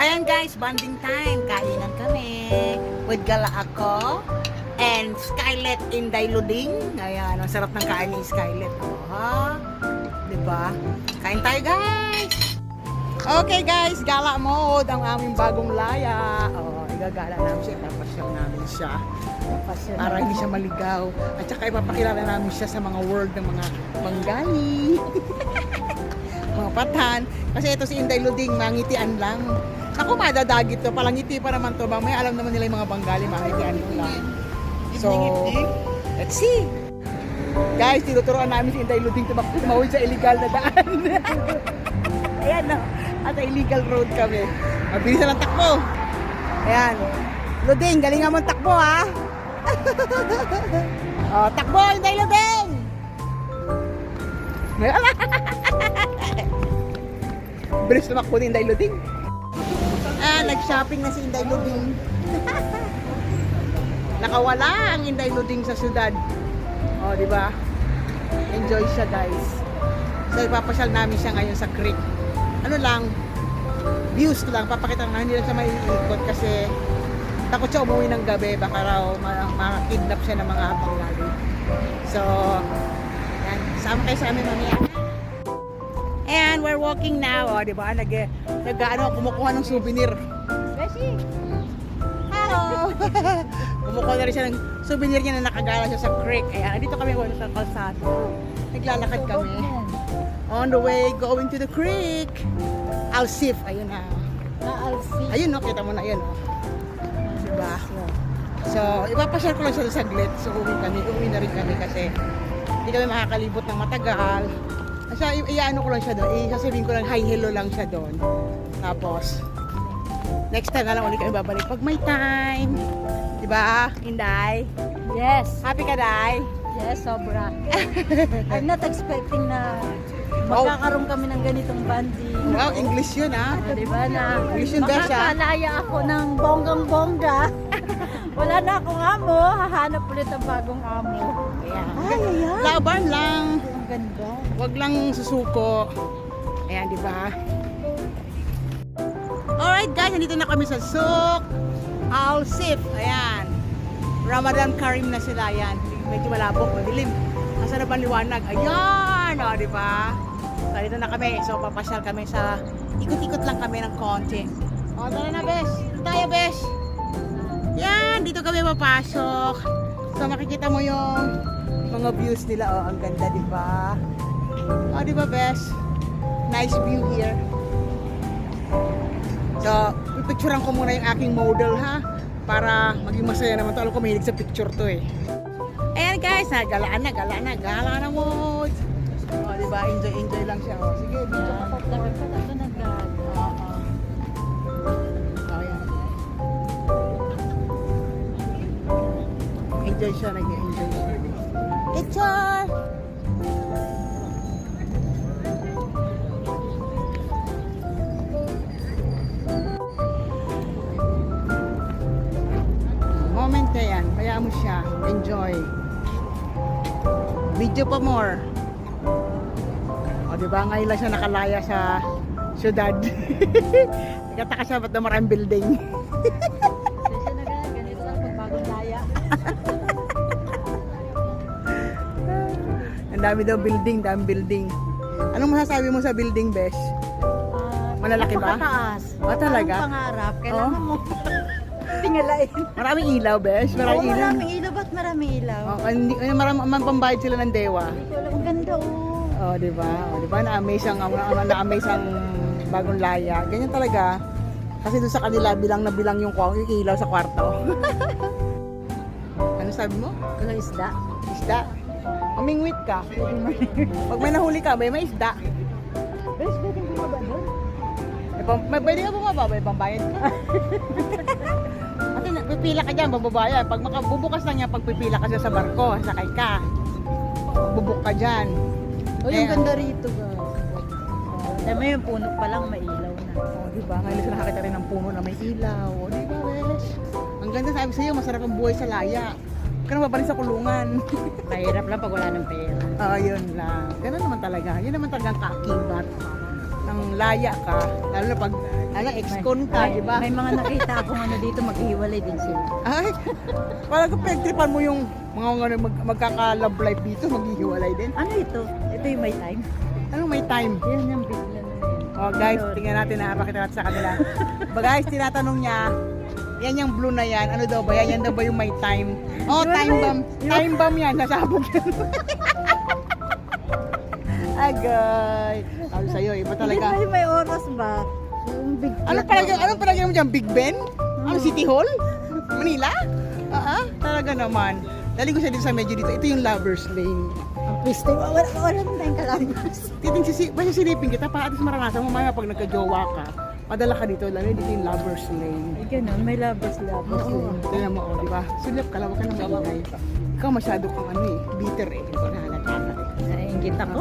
Ayan guys, bonding time. Kainan kami with Gala ako and Skylet Inday Luding. Ayan, ang sarap ng kain ni Skylet. Oh, ha? Diba? Kain tayo guys! Okay guys, gala mode ang aming bagong laya. Oh, igagala namin siya, papasyal namin siya. Para hindi siya maligaw. At saka ipapakilala namin siya sa mga world ng mga Bengali. Mga patan. Kasi ito si Inday Luding, mangitian lang. Ako madadagit to, palangiti pa naman to. May alam naman nila yung mga Bengali, mangitian lang. So, let's see. Guys, tinuturoan namin si Inday Luding tumawid sa illegal na daan. Ayan no, at illegal road kami. Mabilis na lang takbo. Ayan. Luding, galingan mo takbo ha. Oh, takbo, Inday Luding! Bilis tumakbo ni Inday Luding. Nag-shopping na si Inday Luding. Nakawala ang Inday Luding sa syudad. Oh, di ba? Enjoy siya, guys. So, ipapasyal namin siya ngayon sa creek. Ano lang, views lang. Papakita na hindi lang siya maiikot kasi takot siya umuwi ng gabi. Baka raw makakidnap siya ng mga Bengali. So, yan. Sama kayo sa amin mamaya. And we're walking now. O, di ba? Kumukuha ng souvenir. Beshi! Hello! Kumukuha na rin siya ng souvenir niya na nakagala siya sa creek. Ayan, dito kami sa kalsado. Naglalakad kami. On the way, going to the creek. Alsif, ayun na. Alsif. Ayun no, kita mo na yun. Diba? So, ipapasyal ko lang siya saglit. So, uwi na rin kami kasi hindi kami makakalibot ng matagal. Kasi iyaano ko lang siya doon. Sasabihin ko lang, hi, hello lang siya doon. Tapos, next time na lang ulit kami babalik pag may time. Diba, Inday? Yes. Happy ka, Day? Yes, sobra. I'm not expecting na magkakaroon kami ng ganitong banding. Wow, English yun ah. Diba na English yun, Besh, ah. makakalaya ako ng bonggang-bongga. Wala na akong amo, hahanap ulit ang bagong amo. Ayan. Ayan. Laban lang. Ang ganda. Wag lang susuko. Ayan, di ba? Alright guys, nandito na kami sa Souk Alsif. Ayan. Ramadan Karim na sila. Ayan. Medyo malabok, madilim. Asa na ba liwanag? Ayan! O, di ba? So, dito na kami. So, papasyal kami sa... Ikot-ikot lang kami ng konti. O, tara na, Besh. Dito tayo, Besh. Yan! Dito kami papasok. So, makikita mo yung mga views nila. O, ang ganda, di ba? O, di ba, Besh? Nice view here. So, pipicturean ko muna yung aking model, ha? Para maging masaya naman to. Alam ko, mahilig sa picture to, eh. Ayan guys, galaan na mode. O, diba? Enjoy lang siya. O, sige, video ka pa po. Enjoy siya, nag-enjoy siya. Picture! Moment na yan, kaya mo siya. Enjoy. Video pa more. O, diba? Ngayon lang siya nakalaya sa syudad. Nagkataka siya ba't na maraming building. Ganito lang pag bagong laya. Ang dami daw building, Anong masasabi mo sa building, Besh? Malalaki ba? Napakataas. O, talaga? Ang pangarap, kailangan mo tingalain. Maraming ilaw, Besh? Maraming ilaw. Maraming ilaw. Ba't maraming ilaw? Oh, maraming pambayad sila ng dewa. Dito lang, ang ganda oh. Oh, di ba? Oh, di ba? Na-amaze ang bagong laya. Ganyan talaga. Kasi doon sa kanila bilang na bilang yung ilaw sa kwarto. Ano sabi mo? Walang isda. Isda. Amingwit ka. Pag may nahuli ka, may isda. Bes, pwedeng bumaba doon? Pwede ka bumaba, may pambayad ka. Kasi pipila ka dyan, bababayan. Pag makabubukas lang yan, pag pipila ka sa barko, sakay ka. Bubuk ka dyan. Oh, yung ganda rito ba? Dami yung puno pa lang, may ilaw na. Oh, di ba? Ngayon lang nakakita rin ng puno na may ilaw. Oh, di ba, Besh? Ang ganda, sabi sa'yo, masarap ang buhay sa laya. Huwag ka na mabaling sa kulungan. Mahirap lang pag wala ng pera. Yun lang. Ganun naman talaga. Yun naman talagang kaakibat. Nang laya ka, lalo na pag Ala, ex-con ka, di ba? May mga nakita akong ano dito, maghihiwalay din sila. Ay, parang pagtripan mo yung mga magkaka-love life dito, maghihiwalay din. Ano ito? Ito yung may time. Anong may time? Yan yung bigla na yun. Oh guys, tingnan natin na, pakita natin sa kanila. Guys, tinatanong niya, yan yung blue na yan, ano daw ba yan? Yan daw ba yung may time? Oh, Yun time ba bomb. Time bomb yan, nasabog yan. Agay. Sabi sa'yo, iba Hindi talaga. ba yung may oras ba? Yung big Anong palagay mo dyan? Big Ben? Ano, City Hall? Manila? Talaga naman. Dali ko siya dito sa medyo dito. Ito yung Lover's Lane. Ang pwesto. Wala naman tayong kalabas. Basta silipin kita para at least maranasan mo mamaya pag nagka-jowa ka. Padala ka dito, lalo dito yung Lover's Lane. Ay, ganun. May labas. Tingnan mo, oh, di ba? Sulap ka lang, huwag ka nang maingay. Ikaw masyado kang ano eh, bitter eh. Ikaw na halata ka eh. Nainggit ako.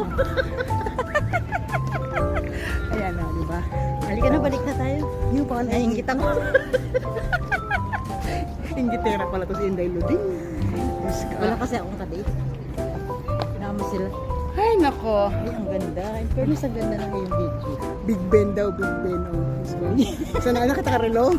Ayan na, di ba? Halika na, balik na tayo. Yung pala Nainggit ako. Ingitera pala to si Inday Luding. Diyos ka. Wala kasi akong kadate. Pinama sila. Ay, nako. Ay, ang ganda. In fairness, ang ganda na yung video. Big Ben daw, Big Ben. Oh, this one. Saan na kita karelo?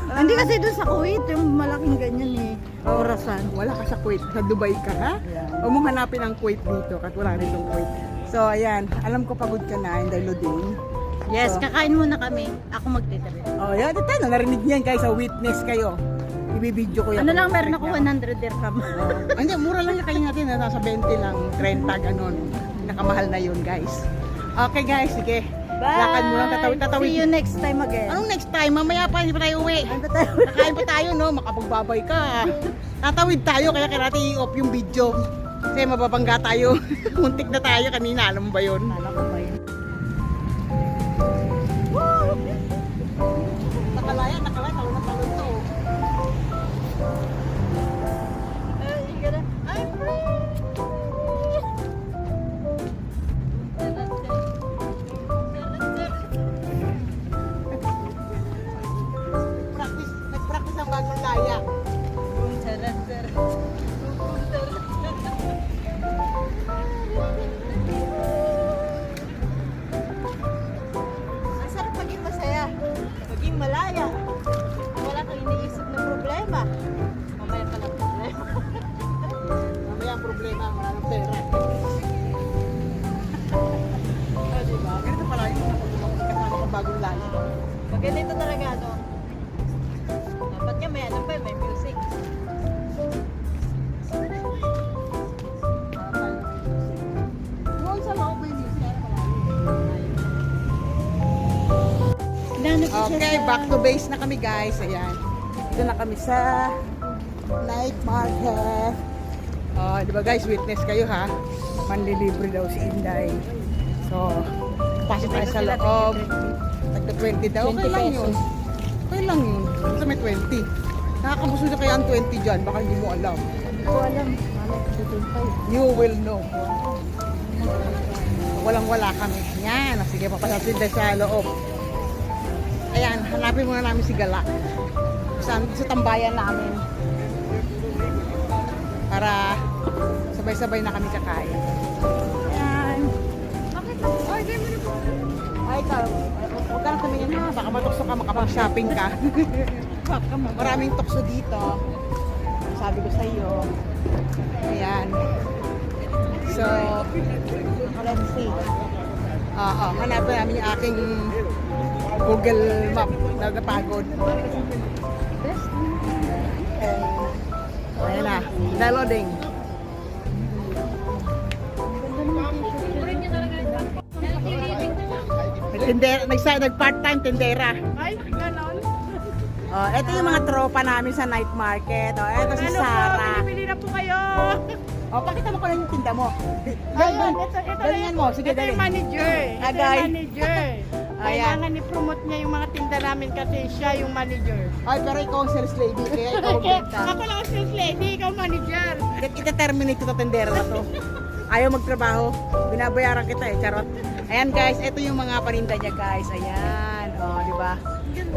Hindi kasi doon sa Kuwait, yung malaking ganyan eh. Orasan. Wala ka sa Kuwait. Sa Dubai ka, ha? Yeah. Huwag mong hanapin ang Kuwait dito kasi wala rin yung Kuwait. So, ayan. Alam ko pagod ka na, Inday Luding. Yes, So, kakain muna kami. Ako magtitira. oh, yan. Ito, narinig niyan guys. Sa witness kayo. Ibibidyo ko yan. Ano lang, meron ako 100 dirham. Hindi, mura lang yung kayo natin. Nasa 20 lang. 30, ganun. Nakamahal na yun, guys. Okay, guys. Sige. Lakad mo lang. Tatawid. See you next time again. Anong next time? Mamaya pa, hindi pa tayo uwi. Ano ba tayo? Nakain pa tayo, no? Makapagbabay ka. Tatawid tayo, kaya kaya natin i-off yung video. Kasi mababangga tayo. Muntik na tayo kanina. Alam mo ba yun? Alam ko ba yun? Nakalaya. Talo na talo to. I'm free! Nag-practice ang bagong laya. Ang sarap maging masaya. Maging malaya. Wala kang iniisip na problema. Mamaya ka lang problema. Mamaya ang problema, wala ng pera. Diba? Ganito pala yung kasama ng bagong laya. Pag ganito talaga, ano? Dapat nga may ano pa, may music. Doon sa loob may music. Okay, back to base na kami guys. Ayan. Dito na kami sa night market. Oh, di ba guys, witness kayo ha. Manlilibre daw si Inday. So, pasok tayo sa loob. Tagda 20 daw. Okay 20 lang yun. pesos. Okay lang yun. Basta may 20. Nakakabuso na kaya ang 20 dyan. Baka hindi mo alam. Hindi ko alam. Malay ko 25. You will know. Walang-wala kami. Yan. Sige, papasapin tayo sa loob. Ayan, hanapin muna namin si Gala. Sa tambayan namin. Para sabay-sabay na kami kakain. Ayan. Bakit lang? Ay, di mo na po. Ay, ikaw. Huwag ka na tumingin ha. Baka matukso ka, makapag-shopping ka. Maraming tukso dito. Sabi ko sa iyo. Ayan. So, let's see. Hanapin namin yung aking Google Map. Nagapagod. Ayan na. Downloading. Nag-part-time tindera. Ay, ganon. Ito yung mga tropa namin sa night market. Ito si Ano po, Sarah. binibili na po kayo. Pakita mo ko lang yung tinda mo. Ayun, ito Galingan mo. Sige, ito dali. yung manager. Ito Agay. yung manager. Ayan. Kailangan i-promote niya yung mga tinda namin kasi siya yung manager. Ay, pero ikaw ang sales lady. Kaya ikaw ang benta. Ako lang ang sales lady, ikaw manager. Ita-terminate ito tindera na to. Ayaw magtrabaho. Binabayaran kita eh. Charot. Ayan guys, ito yung mga paninda niya guys. Ayan. Di ba?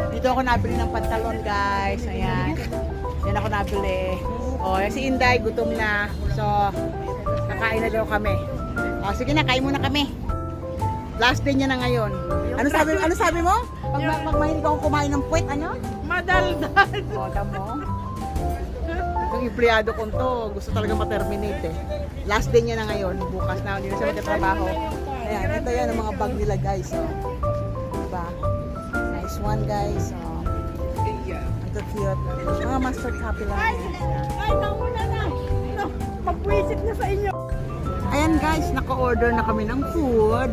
Dito ako nabili ng pantalon guys. Ayan. Yan ako nabili. Si Inday, gutom na. So, kakain na daw kami. Sige na, kain muna kami. Last day niya na ngayon. Ano sabi mo? Pag mahilig akong kumain ng puwet, ano? Madaldal. O, tamo. Itong empleyado ko to, gusto talaga ma-terminate eh. Last day niya na ngayon, bukas na, hindi na siya magkatrabaho. Ayan, ito yan ang mga bag nila guys. Oh. Diba? Nice one guys. Oh. Ito cute. Mga master copy lang yan. Ay, nauna na. No, magwisit na sa inyo. Ayan guys, naka-order na kami ng food.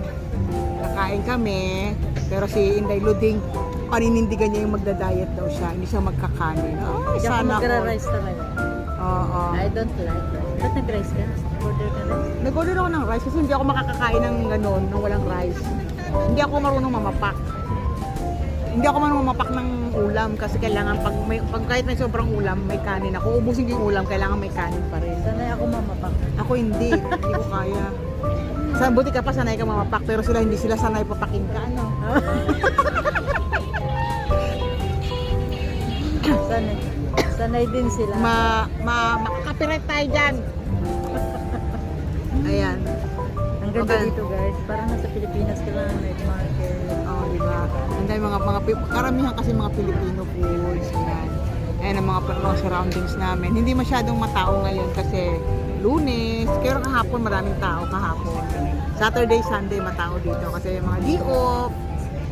Nakain kami. Pero si Inday Luding, paninindigan niya yung magda-diet daw siya. Hindi siya magkakanin. Oh, Hindi ako sana all. magra-rice talaga. Oo. I don't like rice. Ba't nag-rice ka? Order ka rice? Nag-order ako ng rice kasi hindi ako makakakain ng gano'n, ng walang rice. Hindi ako marunong mamapak. Hindi ako marunong mamapak ng ulam kasi kailangan pag kahit may sobrang ulam, may kanin ako. Ubusin ko yung ulam, kailangan may kanin pa rin. Sanay ako mamapak. Ako hindi ko kaya. Buti ka pa sanay ka mamapak, pero sila hindi sila sanay papakin ka, ano? Sanay din sila. Makaka-copyright tayo dyan. Ayan. Ang ganda Okay. dito guys. Parang nasa Pilipinas ka lang. Night market. Oh, di ba? Ang dami karamihan kasi mga Filipino foods. Ayan. Ayan ang mga surroundings namin. Hindi masyadong matao ngayon kasi Lunes. Pero kahapon maraming tao kahapon. Saturday, Sunday matao dito kasi yung mga D-off.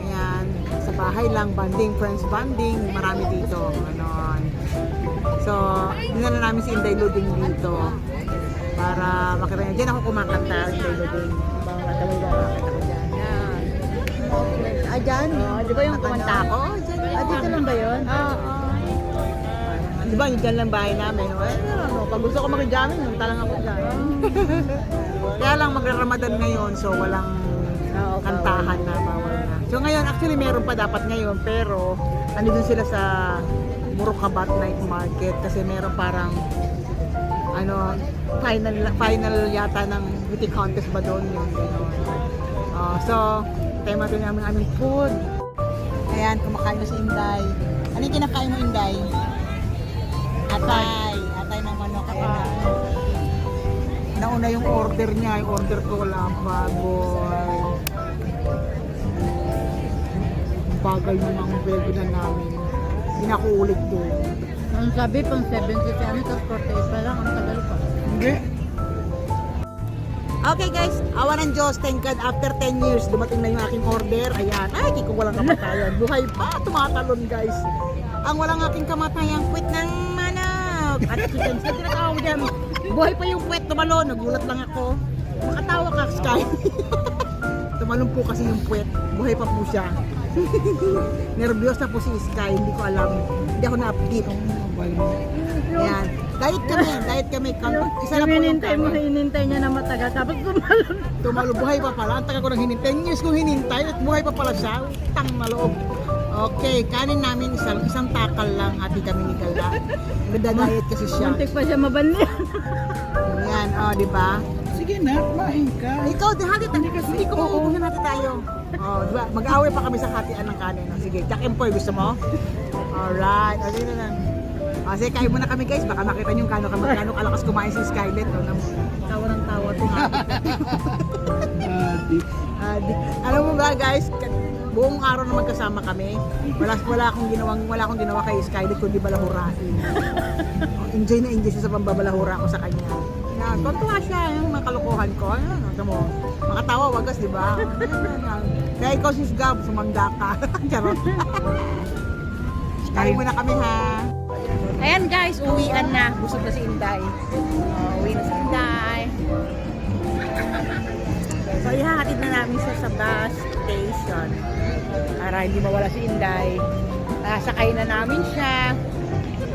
Ayan. Sa bahay lang, banding, friends banding. Marami dito. Ganon. So, dinala namin si Inday Luding dito. Para makita niya. Diyan ako kumakanta, Inday Luding. Matawid ako ako dyan. Yan. Ah, dyan? Di ba yung kumanta ako? Ah, dito lang ba yun? Oo. Di ba yung dyan lang bahay namin? Pag gusto ko mag-jamming, yung talang ako dyan. Kaya lang magra-Ramadan ngayon, so walang kantahan na, bawal na. So ngayon, actually meron pa dapat ngayon, pero nandun sila sa Murukabat Night Market kasi meron parang final yata ng beauty contest ba doon yung gano'n. So, tema din namin aming food. Ayan, kumakain na si Inday. Ano yung kinakain mo, Inday? Atay ng manok. Ayan. Nauna yung order niya, yung order ko wala pa, boy. Bagal mo ng bego na namin. Hindi na ako ulit doon. Ang sabi pang 70 ano, tapos 48 pa lang. Ang tagal pa. Hindi. Okay guys, awa ng Diyos, thank God, after 10 years, dumating na yung aking order. Ayan, ay, kiko walang kamatayan. Buhay pa, tumatalon guys. Ang walang aking kamatayan, quit ng manok. At chicken, sa tinatawag dyan. Buhay pa yung puwet, tumalon. Nagulat lang ako. Makatawa ka, Sky. Tumalon po kasi yung puwet. Buhay pa po siya. Nervyos na po si Sky. Hindi ko alam. Hindi ako na-update. Ayan. Diet kami. Isa na po yung hinintay niya na matagal. Tapos tumalon. Tumalo, buhay pa pala. Ang taga ko nang hinintay. 10 years kong hinintay at buhay pa pala siya. Utang na loob. Okay, kanin namin isang takal lang. Hati kami ni Gala. Nagda-diet kasi siya. Muntik pa siya mabanli. Ayan, di ba? Sige na, kumain ka. Ikaw, hindi ko mauubuhin natin tayo. Di ba? Mag-away pa kami sa hatian ng kanin. Sige, Jack and Poy, gusto mo? Alright, sige na lang. Sige, kain muna kami guys. Baka makita nyo kano kalakas kumain si Skylet. Tawa ng tawa ito nga. Alam mo ba guys, buong araw na magkasama kami, wala akong ginawa kay Skylet kundi balahurain. Enjoy na enjoy siya sa pambabalahura ko sa kanya. Tontuwa siya yung mga kalokohan ko. Mo, makatawa wagas, di ba? Kaya ikaw si Gab, sumangga ka. Charot. Kain muna kami ha. Ayan guys, uwian na. Busog na si Inday. Uwi na si Inday. So ihahatid na namin siya sa bus station. Para hindi mawala si Inday. Sakay na namin siya.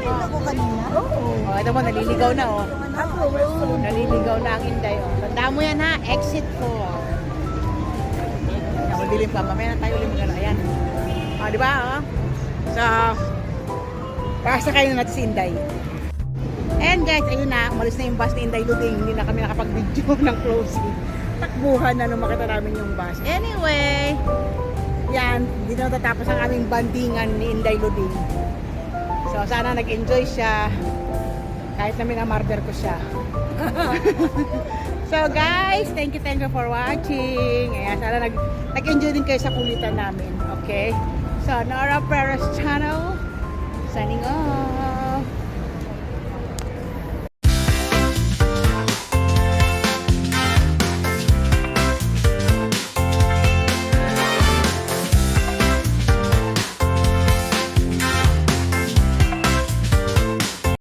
Ako kanina? Oo. Ito mo, naliligaw na Naliligaw na ang Inday. Tanda mo yan ha, exit 4. Madilim pa, mamaya na tayo ulit magano. Ayan. Di ba? So, sakay na natin si Inday. And guys, ayun na, umalis na yung bus ni Inday Luding. Hindi na kami nakapag-video ng closing. Takbuhan na nung makita namin yung bus. Anyway, yan, hindi na natatapos ang aming bandingan ni Inday Luding. So, sana nag-enjoy siya. Kahit na minamarder ko siya. So guys, thank you for watching. Ayan, sana nag-enjoy din kayo sa kulitan namin. Okay? So, Nora Perez channel, signing off.